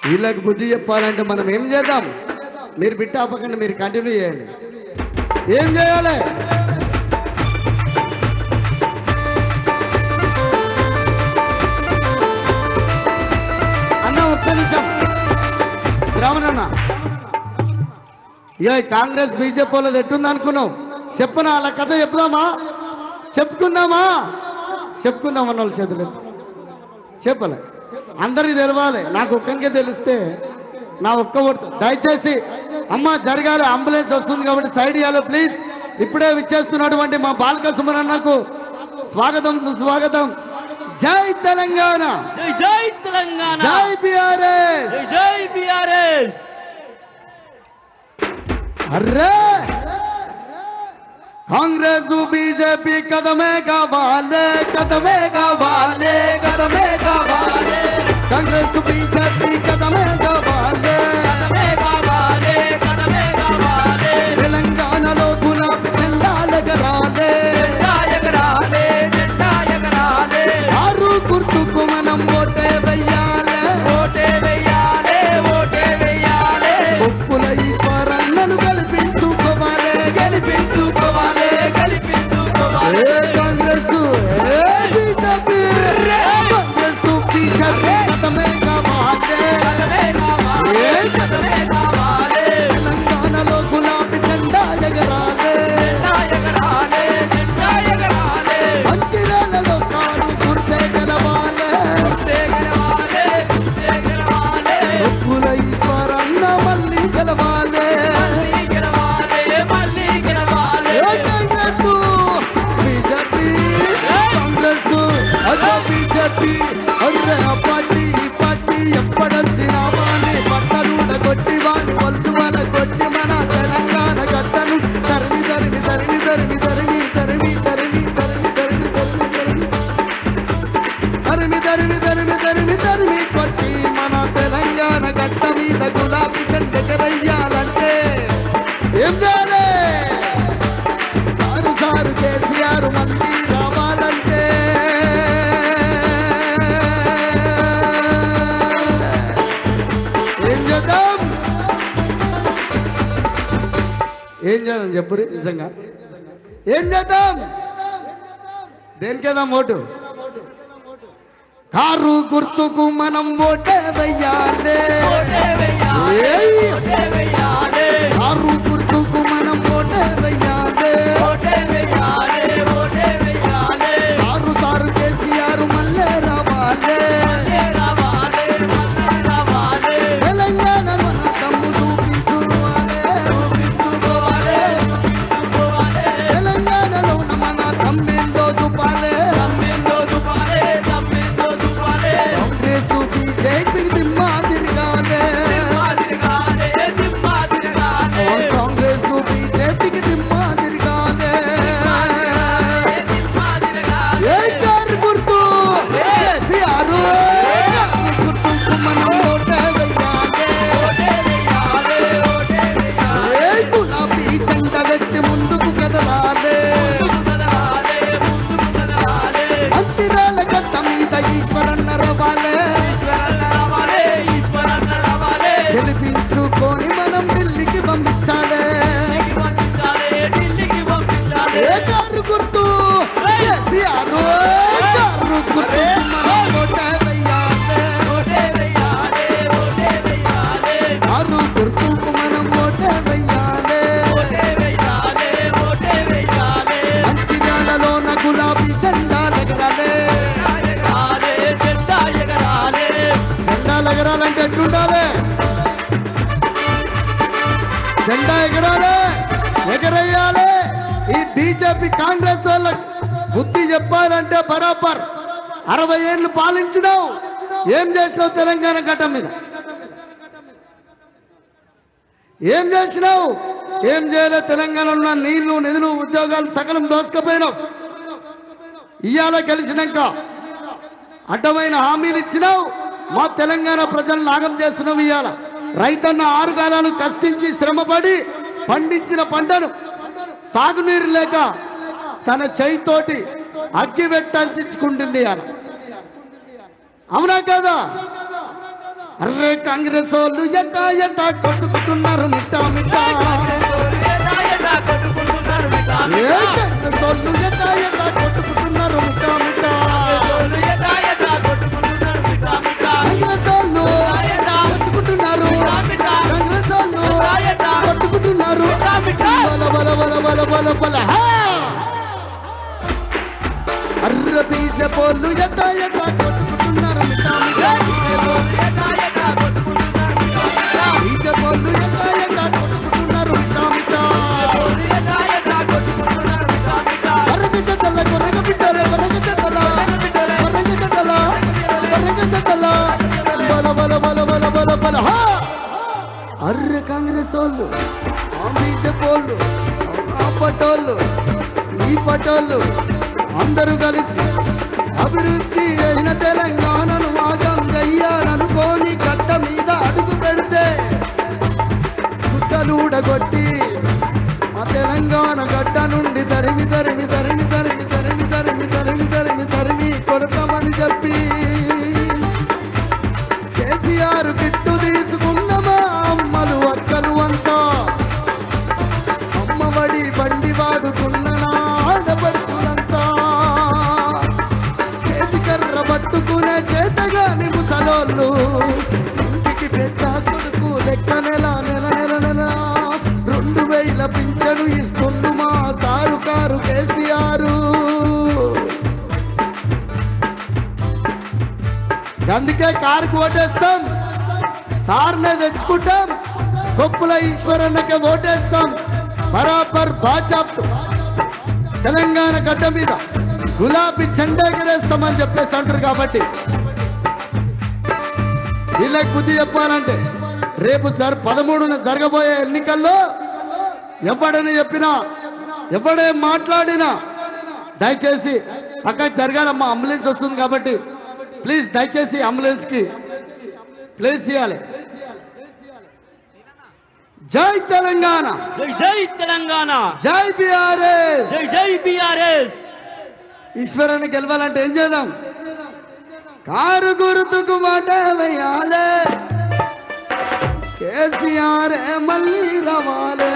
వీళ్ళకి బుద్ధి చెప్పాలంటే మనం ఏం చేద్దాం? మీరు బిట్ట ఆపకండి, మీరు కంటిన్యూ చేయండి. ఏం చేయాలి? అన్న ఒక్క నిమిషం రావణన్న, ఇక కాంగ్రెస్ బీజేపీ వాళ్ళది ఎట్టుంది అనుకున్నావు? చెప్పనా అలా కథ చెప్దామా? చెప్పుకుందామా? చెప్పుకుందాం అన్న వాళ్ళ చేతులు చెప్పలే, అందరికి తెలవాలి. నాకు ఒక్కరికే తెలిస్తే నా ఒక్క ఓటు. దయచేసి అమ్మ జరగాలి, అంబులెన్స్ వస్తుంది కాబట్టి సైడ్ ఇవ్వాలి ప్లీజ్. ఇప్పుడే విచ్చేస్తున్నటువంటి మా బాలక సుమరన్నకు స్వాగతం సుస్వాగతం. జై తెలంగాణ, జై తెలంగాణ, జై బీఆర్ఎస్, జై బీఆర్ఎస్. అర్రే కాంగ్రెస్ బీజేపీ కదమే కావాలే, కదమే కావాలే, కదమే కావాలే. కాంగ్రెస్ బీజేపీ కదమే కావాలే, కదమే కావాలే, కదమే కావాలే. తెలంగాణలో గులాబీ జెండాలెగరాలే, జెండా ఎగరాలే, జెండా ఎగరాలే. ఆరు గుర్తుకు మనం ఓటే వెయ్యాలే, ఓటే వెయ్యాలే, ఓటే వెయ్యాలే. ఒప్పుల ఈశ్వరన్నను గెలిపించుకోవాలే, గెలిపించుకోవాలే. గెలిపించుకోవాలే. ఏ కాంగ్రెస్ ఏ బీజేపీ, కాంగ్రెస్ బీజేపీ కదమే కావాలే, కదమే కావాలే, కదమే కావాలే. తెలంగాణలో గులాబీ జెండా ఎగరాలే, జెండా ఎగరాలే, జెండా ఎగరాలే. మంచిర్యాలలో కారు గుర్తే గెలవాలే, గుర్తే గెలవాలే, గుర్తే గెలవాలే. ఒప్పుల ఈశ్వరన్న మళ్ళీ గెలవాలే. మళ్ళీ గెలవాలే, మళ్ళీ గెలవాలే. ఏ కాంగ్రెస్ బీజేపీ, కాంగ్రెస్ అదే బీజేపీ. అరే ఆ పార్టీ ఈ పార్టీ ఎప్పుడొచ్చినా వాణి పట్టరుడ కొట్టి వాణి వల్సు వాళ్ళ కొట్టి మన తెలంగాణ గట్టను తరిమి తరిమి తరిమి తరిమి తరిమి తరిమి తరిమి తరిమి తరిమి తరిమి తరిమి తరిమి తరిమి తరిమి కొట్టి మన తెలంగాణ గట్ట మీద గులాబీ జెండెగరయ్యాలంటే ఏం చేయాలి? సారు సారు కేసీఆర్ మళ్ళీ రావాలంటే ఏం చేద్దాం? ఏం చేద్దాం చెప్పురి నిజంగా ఏం చేద్దాం? దేనికేద్దాం ఓటు? కారు గుర్తుకు మనం ఓటే వెయ్యాలే, ఓటే వెయ్యాలే, ఏయ్! ఓటే వెయ్యాలే. కారు గుర్తుకు మనం ఓటే వెయ్యాలే. ఓటే వెయ్యాలే, ఓటే వెయ్యాలే. సారు సారు కేసీఆర్ మళ్ళీ రావాలే, మళ్ళీ రావాలే, మళ్ళీ రావాలే. తెలంగాణ మన దమ్ము చూపించుకోవాలే, చూపించుకోవాలే, చూపించుకోవాలే. తెలంగాణలో మన దమ్మేందో చూపాలే. తమ్మిందో చూపాలే, తమ్మిందో చూపాలే. కాంగ్రెస్ బీజేపీ దిమ్మా తిరగాలే, దిమ్మా తిరగాలే, దిమ్మా తిరగాలే. కాంగ్రెస్ బీజేపీకి దిమ్మా తిరగాలే. దిమ్మా తిరగాలే. ఏ కారు గుర్తు? కేసీఆర్ గుర్తుకు మనం ఓటే వెయ్యాలే. ఓటే వెయ్యాలే, ఓటే వెయ్యాలే. ఏ గులాబీ జెండా ఎత్తి ముందుకు కదలాలే, ముందుకు కదలాలే, ముందుకు కదలాలే. మంచిర్యాల గట్ట మీద ఈశ్వరన్న రవాలే. ఈశ్వరన్న రావాలే, ఈశ్వరన్న రావాలే. గెలిపించుకొని మనం ఢిల్లీకి పంపించాలే. ఢిల్లీకి పంపించాలే, ఢిల్లీకి పంపించాలే. ఏ కారు గుర్తు? కేసీఆర్ కారు గుర్తుకు మనం ఓటే వెయ్యాలే, ఓటే వెయ్యాలే, ఓటే వెయ్యాలే. కారు గుర్తుకు మనం ఓటే వెయ్యాలే. ఓటే వెయ్యాలే, ఓటే వెయ్యాలే. మంచిర్యాలలోన గులాబీ జెండాలు ఎగరాలే. ఎగరాలే, జెండా ఎగరాలే. జెండాలు ఎగరాలంటే ఎట్లుండాలి? జెండా ఎగరాలి, ఎగరేయాలి. ఈ బీజేపీ కాంగ్రెస్ వాళ్ళకి బుద్ధి చెప్పాలంటే బరాబర్ 60 ఏళ్ళు పాలించినావు, ఏం చేసినావు? తెలంగాణ ఘట్టం మీద ఏం చేసినావు? ఏం చేయలే. తెలంగాణలో ఉన్న నీళ్లు నిధులు ఉద్యోగాలు సకలం దోసుకుపోయినావు. ఇవాళ గెలిచినాక అడ్డమైన హామీలు ఇచ్చినావు, మా తెలంగాణ ప్రజలు నాగం చేస్తున్నావు. ఇవాళ రైతన్న 6 కాలాలు కష్టించి శ్రమపడి పండించిన పంటను సాగునీరు లేక తన చేయితోటి అగ్గి పెట్టంచుకుంటుంది. అవునా కదా? అర్రే కాంగ్రెస్ వాళ్ళు ఎట్టా ఎట్టా కొట్టుకుంటున్నారు మిట్టా మిట్టా ఏ కాంగ్రెస్ వాళ్ళు ఎట్టా ఎట్టా కొట్టుకుంటున్నారు మిట్టా మిట్టా కాంగ్రెస్ వాళ్ళు కొట్టుకుంటున్నారు కాంగ్రెస్ వాళ్ళు కొట్టుకుంటున్నారు బల బల బల బల బల బల హా! అర్ర బీజపోళ్ళు ఎట్టా ఎట్టా కొట్టుకుంటున్నారు మిట్టా మిట్టా బీజపోళ్ళు ఎట్టా ఎట్టా కొట్టుకుంటున్నారు మిట్టా మిట్టా కొరగ బిడ్డలే బల బల బల బల బల బల హా! అర్రె కాంగ్రెస్ వాళ్ళు ఆ బీజపోళ్ళు ఆ పటోళ్ళు ఈ పటోళ్ళు అందరూ కలిసి అభివృద్ధి అయిన తెలంగాణను వాగం చెయ్యాలనుకోని గడ్డ మీద అడుగు పెడితే గుట్టలూడగొట్టి ఆ తెలంగాణ గడ్డ నుండి తరిమి తరిమి తరిమి తరిమి తరిమి తరిమి తరిమి తరిమి తరిమి కొడతామని చెప్పి కేసీఆర్ గిట్టు తీసుకున్న మా అమ్మలు అక్కలు అంతా అమ్మఒడి బండి వాడుకున్న నా ఆడపడుచులంతా చేతికర్ర పట్టుకునే చేతగాని ముసలోళ్ళు ఇంటికి పెద్ద కొడుకు లెక్క నెల నెల నెల నెల 2000 పింఛను ఇస్తుండు మా సారు కారు కేసీఆర్. అందుకే కారుకు ఓటేస్తాం, సార్నే తెచ్చుకుంటాం, కొప్పుల ఈశ్వరన్నకే ఓటేస్తాం. బరాబర్ భాజప్ తెలంగాణ గడ్డ మీద గులాబీ జెండా ఎగరేస్తామని చెప్పేసి అంటారు. కాబట్టి వీళ్ళకి బుద్ధి చెప్పాలంటే రేపు 13న జరగబోయే ఎన్నికల్లో ఎవడని చెప్పినా ఎవడే మాట్లాడినా దయచేసి పక్కకి జరగాలమ్మా, అంబులెన్స్ వస్తుంది కాబట్టి ప్లీజ్ దయచేసి అంబులెన్స్ కి ప్లేస్ చేయాలి. జై తెలంగాణ, జై జై తెలంగాణ, జై బీఆర్ఎస్, జై జై బీఆర్ఎస్. ఈశ్వరాన్ని గెలవాలంటే ఏం చేద్దాం? కారు గుర్తుకు మాట వేయాలే, కేసీఆర్ మళ్ళీ రవాలే.